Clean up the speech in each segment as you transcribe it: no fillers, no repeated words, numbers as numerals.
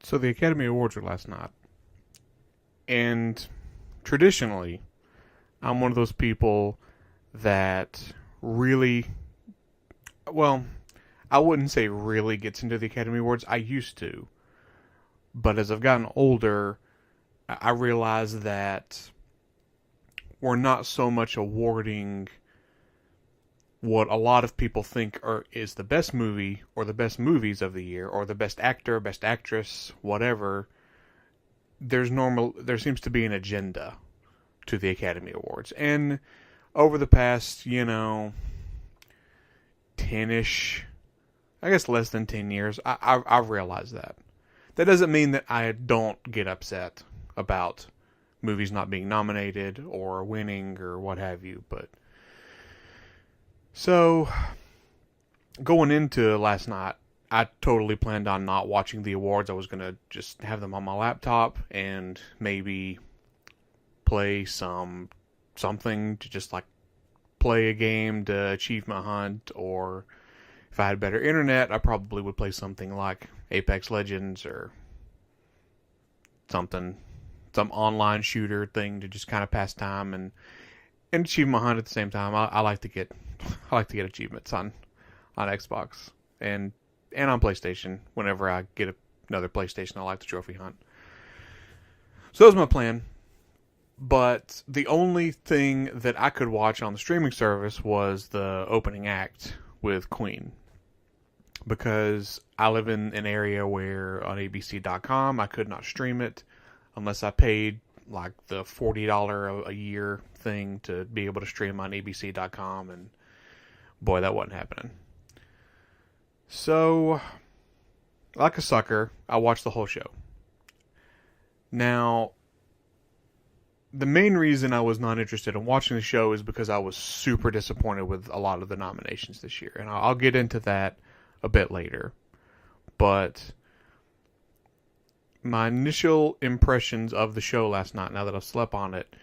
So the Academy Awards were last night, and traditionally, I'm one of those people that really, well, I wouldn't say really gets into the Academy Awards. I used to, but as I've gotten older, I realize that we're not so much awarding what a lot of people think is the best movie or the best movies of the year or the best actor, best actress, whatever. There seems to be an agenda to the Academy Awards. And over the past, 10-ish, I guess less than 10 years, I've realized that. That doesn't mean that I don't get upset about movies not being nominated or winning or what have you, but so going into last night, I totally planned on not watching the awards. I was going to just have them on my laptop and maybe play something to just like play a game to achievement hunt, or if I had better internet, I probably would play something like Apex Legends or something, some online shooter thing to just kind of pass time and achievement hunt at the same time. I like to get achievements on Xbox and on PlayStation. Whenever I get another PlayStation, I like to trophy hunt. So that was my plan. But the only thing that I could watch on the streaming service was the opening act with Queen. Because I live in an area where on ABC.com I could not stream it unless I paid like the $40 a year thing to be able to stream on ABC.com, and boy, that wasn't happening. So, like a sucker, I watched the whole show. Now, the main reason I was not interested in watching the show is because I was super disappointed with a lot of the nominations this year, and I'll get into that a bit later. But my initial impressions of the show last night, now that I've slept on it,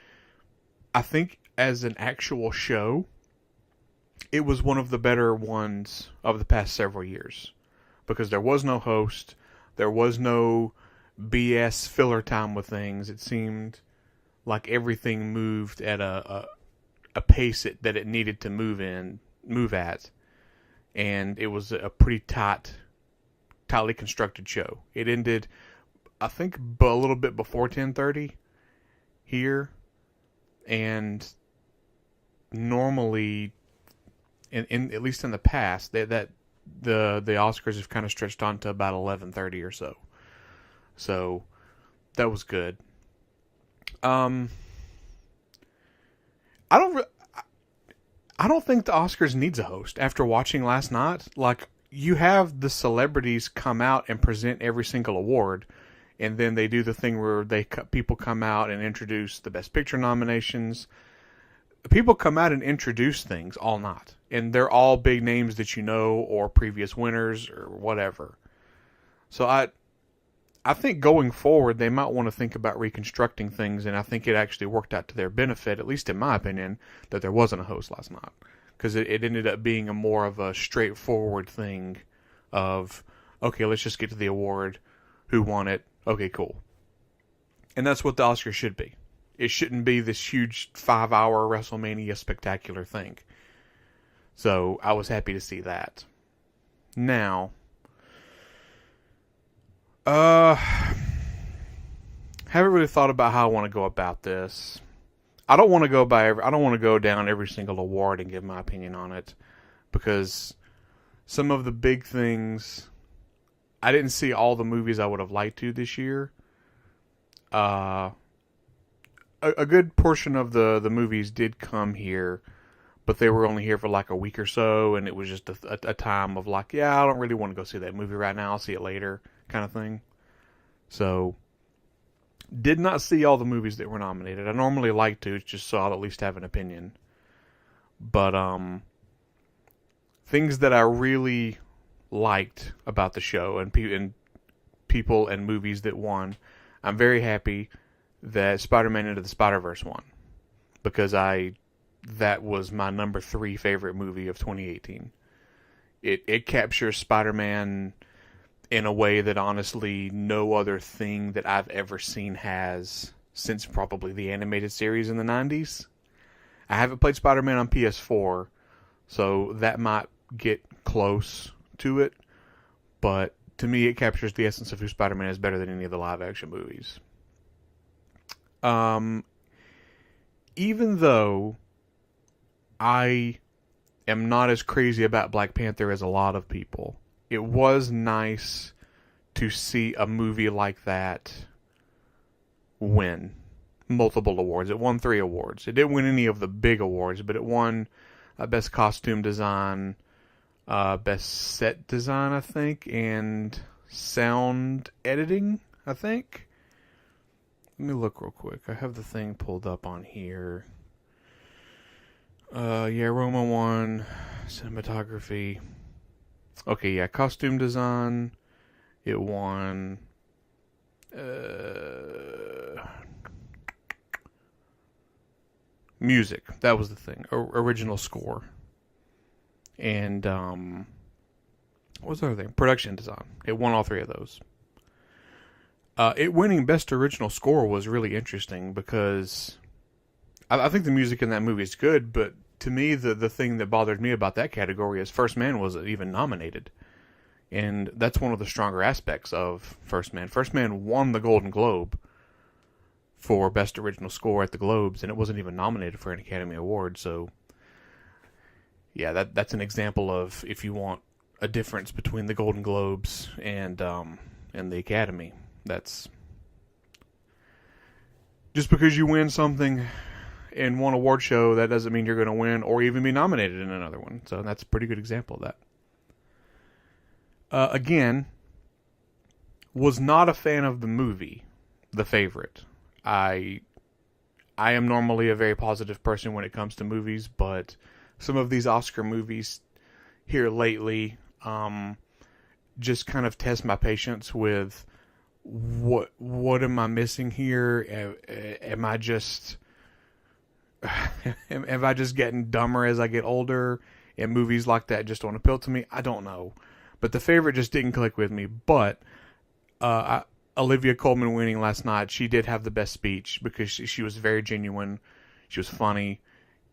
I think as an actual show, it was one of the better ones of the past several years. Because there was no host, there was no BS filler time with things. It seemed like everything moved at a pace that it needed to move at. And it was a pretty tightly constructed show. It ended, I think, a little bit before 10:30 here, and normally, in at least in the past, that the Oscars have kind of stretched on to about 11:30 or so. So that was good. I don't think the Oscars needs a host after watching last night. Like, you have the celebrities come out and present every single award, and then they do the thing where people come out and introduce the Best Picture nominations. People come out and introduce things all night, and they're all big names that you know, or previous winners, or whatever. So I think going forward, they might want to think about reconstructing things, and I think it actually worked out to their benefit, at least in my opinion, that there wasn't a host last night. Because it ended up being more of a straightforward thing of, okay, let's just get to the award, who won it, okay, cool. And that's what the Oscars should be. It shouldn't be this huge 5-hour WrestleMania spectacular thing. So I was happy to see that. Now, haven't really thought about how I want to go about this. I don't want to go down every single award and give my opinion on it, because some of the big things, I didn't see all the movies I would have liked to this year. A good portion of the movies did come here, but they were only here for like a week or so, and it was just a time of like, yeah, I don't really want to go see that movie right now, I'll see it later, kind of thing. So, did not see all the movies that were nominated. I normally like to, just so I'll at least have an opinion. But, things that I really liked about the show, and people and movies that won, I'm very happy that Spider-Man Into the Spider-Verse won. Because that was my number 3 favorite movie of 2018. It captures Spider-Man in a way that honestly no other thing that I've ever seen has since probably the animated series in the 90s. I haven't played Spider-Man on PS4, so that might get close to it, but to me it captures the essence of who Spider-Man is better than any of the live-action movies. Even though I am not as crazy about Black Panther as a lot of people, it was nice to see a movie like that win multiple awards. It won 3 awards. It didn't win any of the big awards, but it won Best Costume Design, Best Set Design, I think, and Sound Editing, I think. Let me look real quick. I have the thing pulled up on here. Yeah, Roma won. Cinematography. Okay, yeah, Costume Design. It won. Music. That was the thing. Original score. And, what was the other thing? Production Design. It won all 3 of those. It winning Best Original Score was really interesting because I think the music in that movie is good, but to me, the thing that bothered me about that category is First Man wasn't even nominated. And that's one of the stronger aspects of First Man. First Man won the Golden Globe for Best Original Score at the Globes, and it wasn't even nominated for an Academy Award. So, yeah, that's an example of if you want a difference between the Golden Globes and the Academy. That's just because you win something in one award show, that doesn't mean you're going to win or even be nominated in another one. So that's a pretty good example of that. Again, was not a fan of the movie, The Favorite. I am normally a very positive person when it comes to movies, but some of these Oscar movies here lately just kind of test my patience with what am I missing here? Am I just am I just getting dumber as I get older? And movies like that just don't appeal to me? I don't know. But The Favorite just didn't click with me. But Olivia Colman winning last night, she did have the best speech because she was very genuine. She was funny.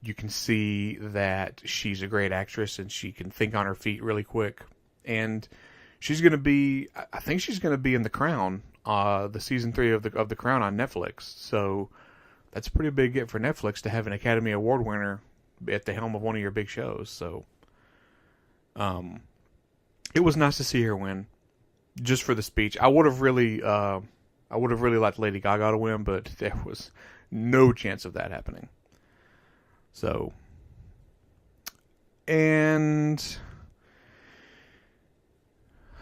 You can see that she's a great actress and she can think on her feet really quick. And she's going to be, I think she's going to be in The Crown, the season 3 of the Crown on Netflix. So that's a pretty big get for Netflix to have an Academy Award winner at the helm of one of your big shows. So, it was nice to see her win, just for the speech. I would have really liked Lady Gaga to win, but there was no chance of that happening. So, and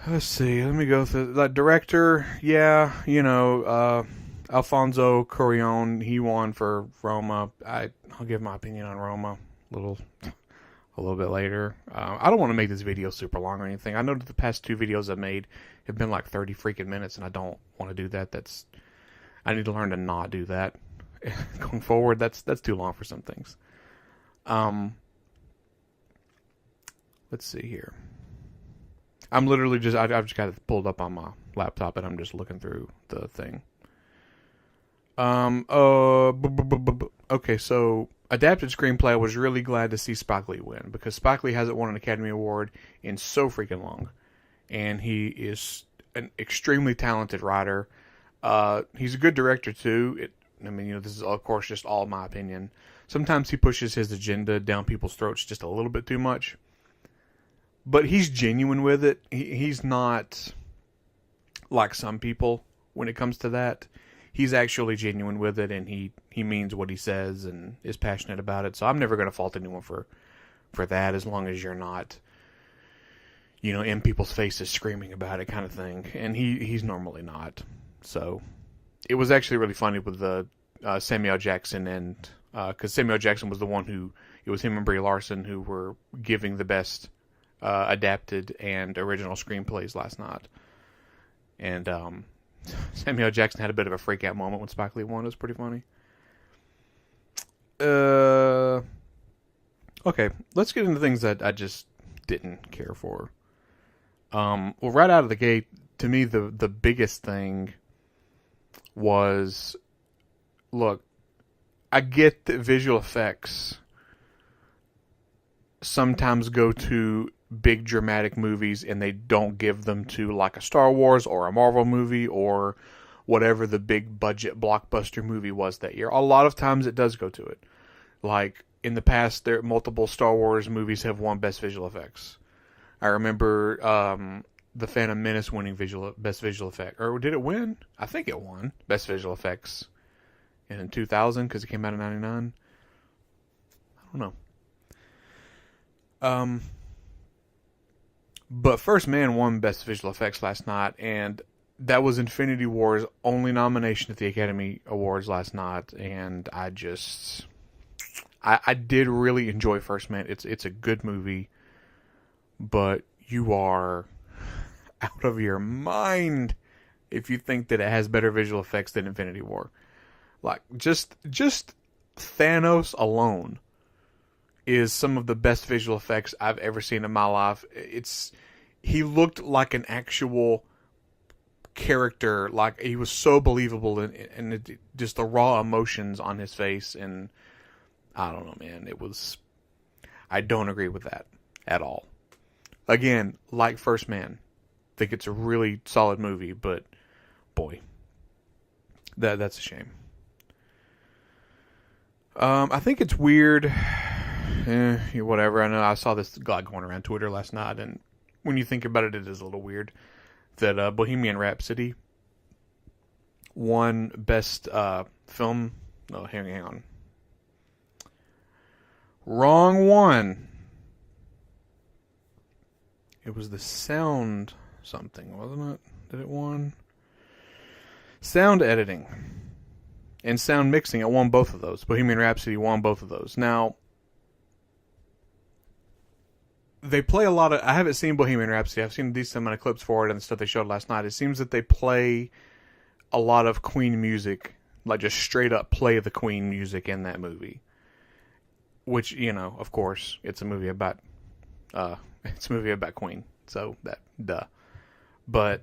let's see. Let me go through the director. Yeah, Alfonso Cuarón. He won for Roma. I'll give my opinion on Roma a little bit later. I don't want to make this video super long or anything. I know that the past 2 videos I've made have been like 30 freaking minutes, and I don't want to do that. I need to learn to not do that going forward. That's too long for some things. Let's see here. I'm literally just, I've just got it pulled up on my laptop and I'm just looking through the thing. Okay, so adapted screenplay, I was really glad to see Spike Lee win because Spike Lee hasn't won an Academy Award in so freaking long. And he is an extremely talented writer. He's a good director too. This is of course just all my opinion. Sometimes he pushes his agenda down people's throats just a little bit too much. But he's genuine with it. He's not like some people when it comes to that. He's actually genuine with it, and he means what he says and is passionate about it. So I'm never going to fault anyone for that, as long as you're not, in people's faces screaming about it kind of thing. And he's normally not. So it was actually really funny with the Samuel Jackson, and because Samuel Jackson was the one it was him and Brie Larson who were giving the best adapted and original screenplays last night. And Samuel Jackson had a bit of a freak out moment when Spike Lee won. It was pretty funny. Okay, let's get into things that I just didn't care for. Well, right out of the gate, to me, the biggest thing was, look, I get that visual effects sometimes go to big dramatic movies and they don't give them to like a Star Wars or a Marvel movie or whatever the big budget blockbuster movie was that year. A lot of times it does go to it. Like in the past, there multiple Star Wars movies have won Best Visual Effects. I remember The Phantom Menace winning Best Visual Effect. Or did it win? I think it won Best Visual Effects in 2000 because it came out in 99. I don't know. But First Man won Best Visual Effects last night, and that was Infinity War's only nomination at the Academy Awards last night, and I did really enjoy First Man. It's a good movie, but you are out of your mind if you think that it has better visual effects than Infinity War. Like, just Thanos alone is some of the best visual effects I've ever seen in my life. He looked like an actual character, like he was so believable, and just the raw emotions on his face, and I don't know, man, I don't agree with that at all. Again, like First Man, I think it's a really solid movie, but boy, that's a shame. I think it's weird. Whatever. I know I saw this guy going around Twitter last night, and when you think about it, it is a little weird that Bohemian Rhapsody won Best Film. Oh, hang on. Wrong one. It was the sound something, wasn't it? Did it won? Sound editing and sound mixing. It won both of those. Bohemian Rhapsody won both of those. Now, they play a lot of... I haven't seen Bohemian Rhapsody. I've seen a decent amount of clips for it and the stuff they showed last night. It seems that they play a lot of Queen music. Like, just straight up play the Queen music in that movie. Which, of course, it's a movie about... it's a movie about Queen. So, duh. But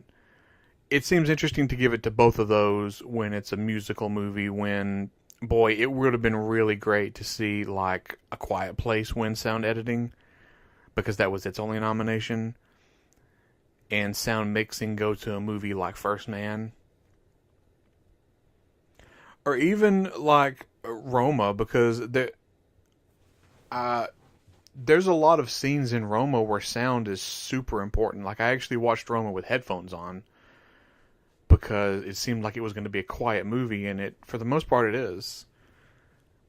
it seems interesting to give it to both of those when it's a musical movie, when... Boy, it would have been really great to see, like, A Quiet Place win sound editing, because that was its only nomination, and sound mixing go to a movie like First Man. Or even like Roma, because there's a lot of scenes in Roma where sound is super important. Like, I actually watched Roma with headphones on because it seemed like it was going to be a quiet movie, and for the most part it is.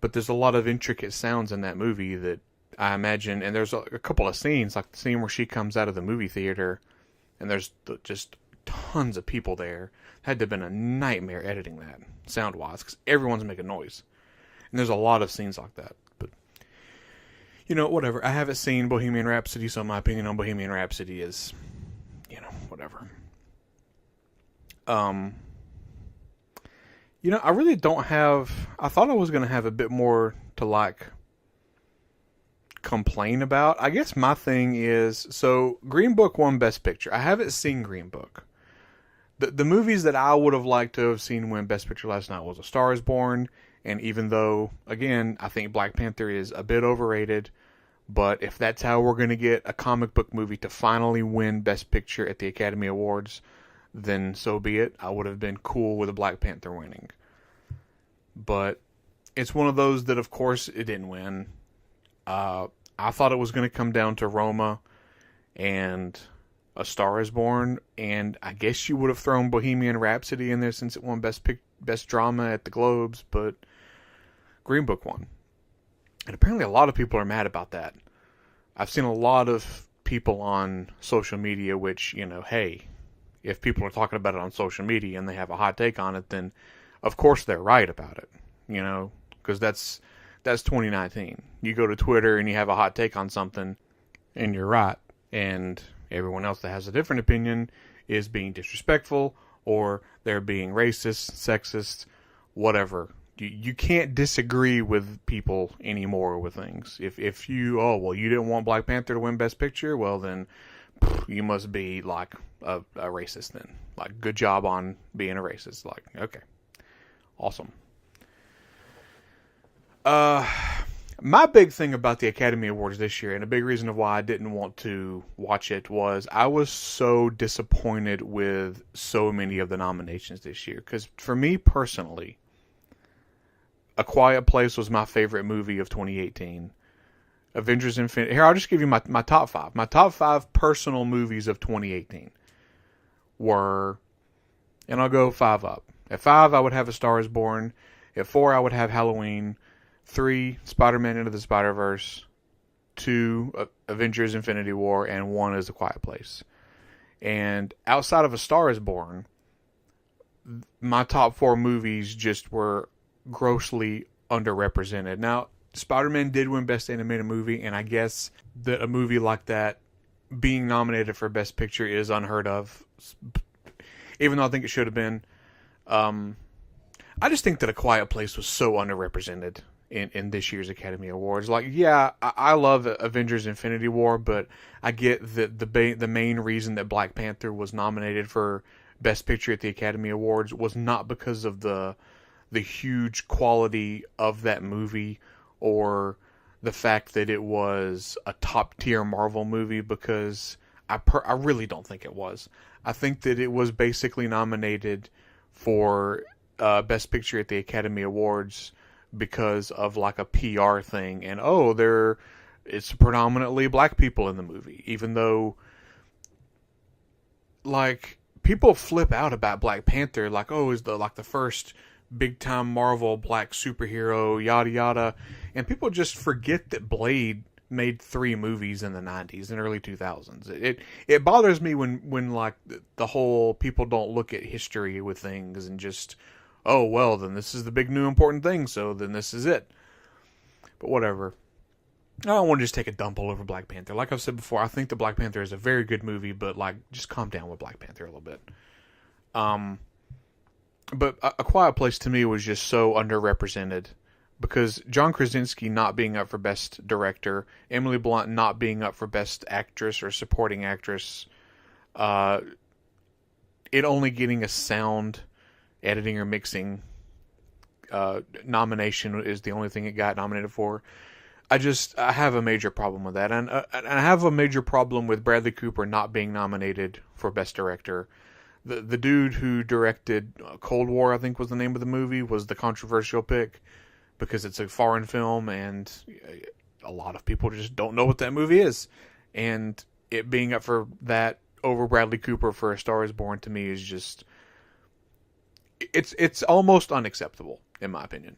But there's a lot of intricate sounds in that movie that I imagine, and there's a couple of scenes, like the scene where she comes out of the movie theater, and there's just tons of people there. It had to have been a nightmare editing that, sound-wise, because everyone's making noise. And there's a lot of scenes like that. But, whatever. I haven't seen Bohemian Rhapsody, so my opinion on Bohemian Rhapsody is, whatever. I really don't have... I thought I was going to have a bit more to, complain about. I guess my thing is, so Green Book won Best Picture. I haven't seen Green Book. The movies that I would have liked to have seen win Best Picture last night was A Star Is Born, and even though, again, I think Black Panther is a bit overrated, but if that's how we're going to get a comic book movie to finally win Best Picture at the Academy Awards, then so be it. I would have been cool with a Black Panther winning. But it's one of those that, of course, it didn't win. I thought it was going to come down to Roma and A Star Is Born, and I guess you would have thrown Bohemian Rhapsody in there since it won Best Drama at the Globes, but Green Book won. And apparently a lot of people are mad about that. I've seen a lot of people on social media, which, hey, if people are talking about it on social media and they have a hot take on it, then of course they're right about it, because that's 2019. You go to Twitter and you have a hot take on something, and you're right. And everyone else that has a different opinion is being disrespectful, or they're being racist, sexist, whatever. You can't disagree with people anymore with things. If you didn't want Black Panther to win Best Picture, well then you must be like a racist then. Like, good job on being a racist. Like, okay, awesome. My big thing about the Academy Awards this year, and a big reason of why I didn't want to watch it, was I was so disappointed with so many of the nominations this year. Because for me personally, A Quiet Place was my favorite movie of 2018. Avengers Infinity... Here, I'll just give you my top five. My top five personal movies of 2018 were... And I'll go five up. At 5, I would have A Star is Born. At 4, I would have Halloween. 3, Spider-Man Into the Spider-Verse. 2, Avengers Infinity War. And 1 is A Quiet Place. And outside of A Star is Born, my top 4 movies just were grossly underrepresented. Now, Spider-Man did win Best Animated Movie, and I guess that a movie like that being nominated for Best Picture is unheard of, even though I think it should have been. I just think that A Quiet Place was so underrepresented in this year's Academy Awards. Like, yeah, I love Avengers Infinity War, but I get that the main reason that Black Panther was nominated for Best Picture at the Academy Awards was not because of the huge quality of that movie or the fact that it was a top-tier Marvel movie, because I really don't think it was. I think that it was basically nominated for Best Picture at the Academy Awards because of like a PR thing, and it's predominantly black people in the movie, even though like people flip out about Black Panther, like, is the first big time Marvel black superhero, yada yada, and people just forget that Blade made 3 movies in the 90s and early 2000s. It bothers me when like the whole people don't look at history with things and just, then this is the big new important thing, so then this is it. But whatever. I don't want to just take a dump all over Black Panther. Like I've said before, I think that Black Panther is a very good movie, but like, just calm down with Black Panther a little bit. But A Quiet Place to me was just so underrepresented because John Krasinski not being up for Best Director, Emily Blunt not being up for Best Actress or Supporting Actress, it only getting a sound editing or mixing nomination is the only thing it got nominated for. I have a major problem with that, and I have a major problem with Bradley Cooper not being nominated for Best Director. The dude who directed Cold War, I think was the name of the movie, was the controversial pick because it's a foreign film and a lot of people just don't know what that movie is. And it being up for that over Bradley Cooper for A Star is Born to me is just... It's almost unacceptable, in my opinion.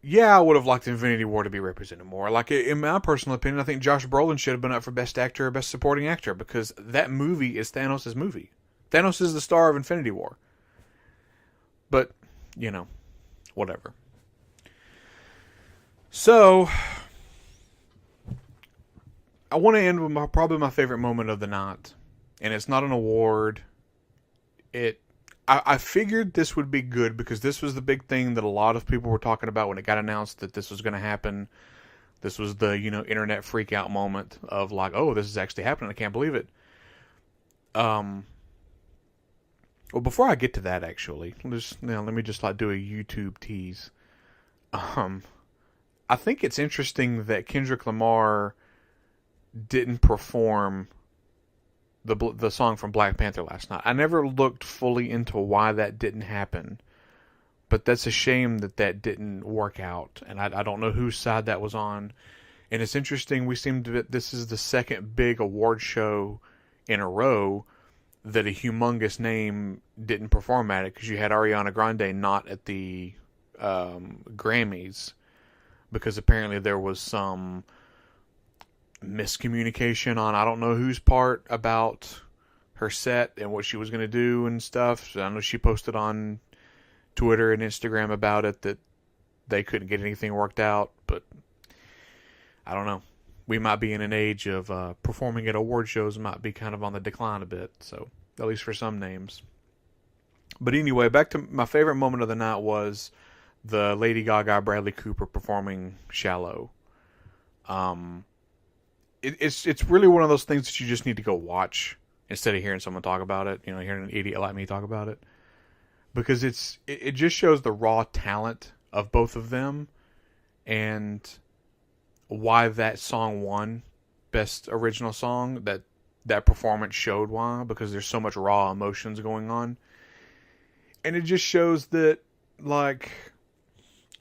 Yeah, I would have liked Infinity War to be represented more. Like, in my personal opinion, I think Josh Brolin should have been up for Best Actor or Best Supporting Actor because that movie is Thanos' movie. Thanos is the star of Infinity War. But, whatever. So, I want to end with probably my favorite moment of the night. And it's not an award. I figured this would be good because this was the big thing that a lot of people were talking about when it got announced that this was going to happen. This was the, internet freak out moment of like, this is actually happening. I can't believe it. Well, before I get to that, actually, let me just do a YouTube tease. I think it's interesting that Kendrick Lamar didn't perform the song from Black Panther last night. I never looked fully into why that didn't happen, but that's a shame that didn't work out, and I don't know whose side that was on. And it's interesting, this is the second big award show in a row that a humongous name didn't perform at it, because you had Ariana Grande not at the Grammys because apparently there was some miscommunication on I don't know whose part about her set and what she was going to do and stuff. So I know she posted on Twitter and Instagram about it that they couldn't get anything worked out, but I don't know. We might be in an age of performing at award shows might be kind of on the decline a bit, so at least for some names. But anyway, back to my favorite moment of the night was the Lady Gaga Bradley Cooper performing Shallow. it's really one of those things that you just need to go watch instead of hearing someone talk about it. Hearing an idiot like me talk about it, because it just shows the raw talent of both of them and why that song won best original song. That performance showed why, because there's so much raw emotions going on, and it just shows that, like,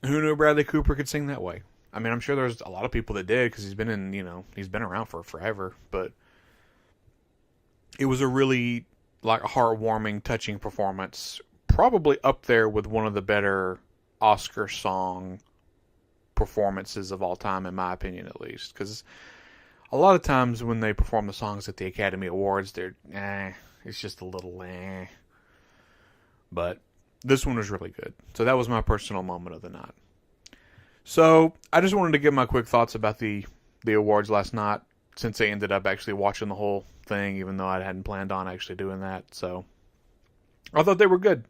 who knew Bradley Cooper could sing that way? I mean, I'm sure there's a lot of people that did, because he's been around for forever, but it was a really, like, heartwarming, touching performance, probably up there with one of the better Oscar song performances of all time, in my opinion, at least, because a lot of times when they perform the songs at the Academy Awards, it's just a little but this one was really good. So that was my personal moment of the night. So I just wanted to give my quick thoughts about the awards last night, since I ended up actually watching the whole thing, even though I hadn't planned on actually doing that. So I thought they were good.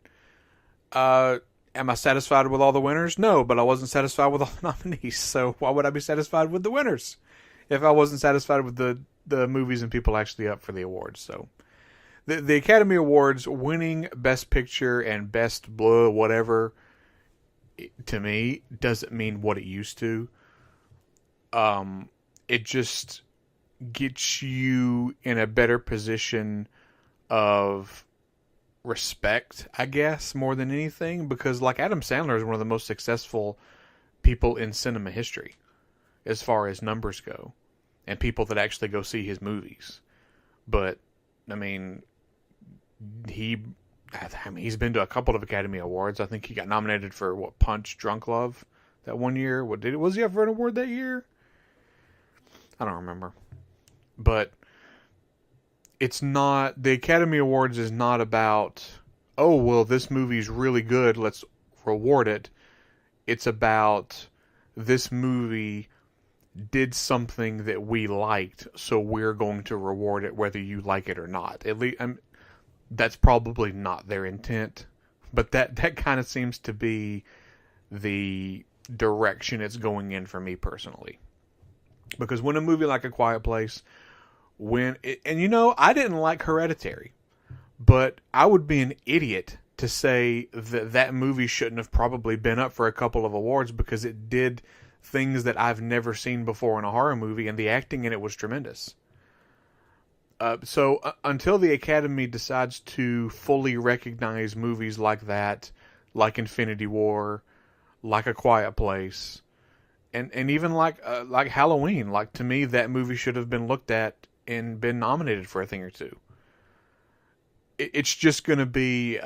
Am I satisfied with all the winners? No, but I wasn't satisfied with all the nominees. So why would I be satisfied with the winners if I wasn't satisfied with the movies and people actually up for the awards? So the Academy Awards winning Best Picture and Best Blah whatever, to me, doesn't mean what it used to. It just gets you in a better position of respect, I guess, more than anything, because, like, Adam Sandler is one of the most successful people in cinema history as far as numbers go, and people that actually go see his movies. But I mean, he's been to a couple of Academy Awards. I think he got nominated for Punch Drunk Love that one year. Was he up for an award that year? I don't remember. But it's not, the Academy Awards is not about, oh, well, this movie's really good, let's reward it. It's about, this movie did something that we liked, so we're going to reward it whether you like it or not. At least, that's probably not their intent, but that kind of seems to be the direction it's going in for me personally. Because when a movie like A Quiet Place, I didn't like Hereditary, but I would be an idiot to say that movie shouldn't have probably been up for a couple of awards, because it did things that I've never seen before in a horror movie, and the acting in it was tremendous. So until the Academy decides to fully recognize movies like that, like Infinity War, like A Quiet Place, and even like Halloween, like, to me, that movie should have been looked at and been nominated for a thing or two. It's just going to be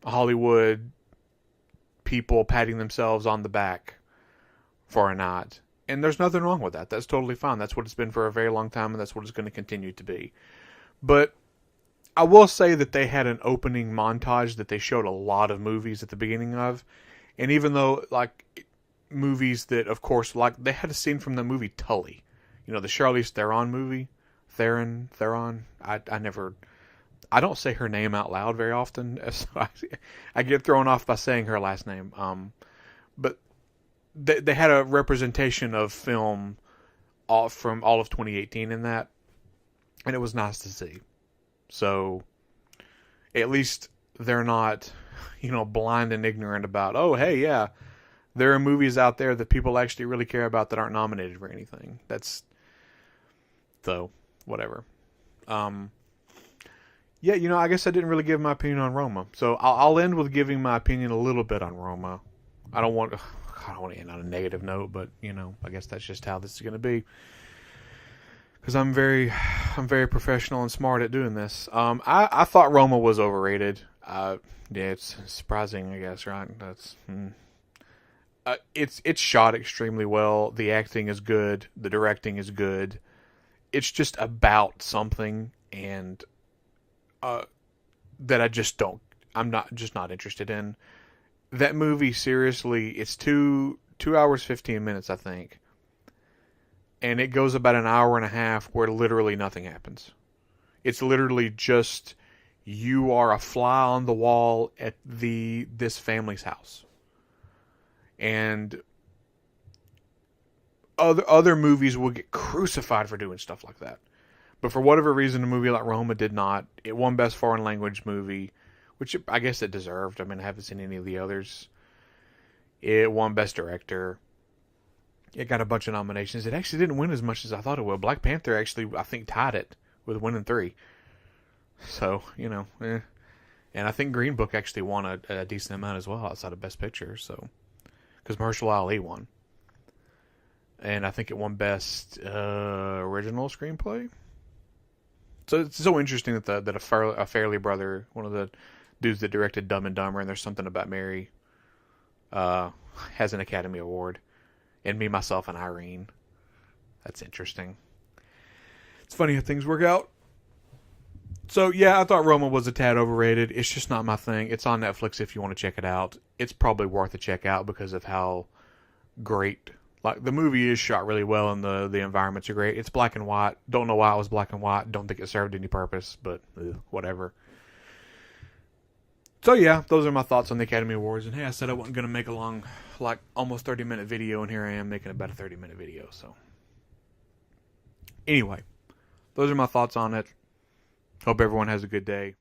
Hollywood people patting themselves on the back for a nod. And there's nothing wrong with that. That's totally fine. That's what it's been for a very long time, and that's what it's going to continue to be. But I will say that they had an opening montage that they showed a lot of movies at the beginning of. And even though, like, movies that, of course, like, they had a scene from the movie Tully. The Charlize Theron movie. Theron. I don't say her name out loud very often. So I get thrown off by saying her last name. But they had a representation of film from all of 2018 in that, and it was nice to see. So at least they're not, blind and ignorant about, oh, hey, yeah, there are movies out there that people actually really care about that aren't nominated for anything. Whatever. Yeah, I guess I didn't really give my opinion on Roma. So I'll end with giving my opinion a little bit on Roma. I don't want to end on a negative note, but, I guess that's just how this is going to be. Because I'm very professional and smart at doing this. I thought Roma was overrated. Yeah, it's surprising, I guess, right? It's shot extremely well. The acting is good. The directing is good. It's just about something, and that I'm not interested in. That movie, seriously, it's 2 hours 15 minutes, I think, and it goes about an hour and a half where literally nothing happens. It's literally just you are a fly on the wall at this family's house, and other movies will get crucified for doing stuff like that. But for whatever reason, a movie like Roma did not. It won Best Foreign Language Movie, which I guess it deserved. I mean, I haven't seen any of the others. It won Best Director. It got a bunch of nominations. It actually didn't win as much as I thought it would. Black Panther actually, I think, tied it with winning 3. So, And I think Green Book actually won a decent amount as well outside of Best Picture. So, because Mahershala Ali won. And I think it won Best Original Screenplay. So it's so interesting that a Farrelly brother, one of the dudes that directed Dumb and Dumber, and There's Something About Mary, has an Academy Award. And Me, Myself, and Irene. That's interesting. It's funny how things work out. So, yeah, I thought Roma was a tad overrated. It's just not my thing. It's on Netflix if you want to check it out. It's probably worth a check out because of how great... Like, the movie is shot really well and the environments are great. It's black and white. Don't know why it was black and white. Don't think it served any purpose, but whatever. So, yeah, those are my thoughts on the Academy Awards. And, hey, I said I wasn't going to make a long, like, almost 30-minute video, and here I am making about a 30-minute video, so... Anyway, those are my thoughts on it. Hope everyone has a good day.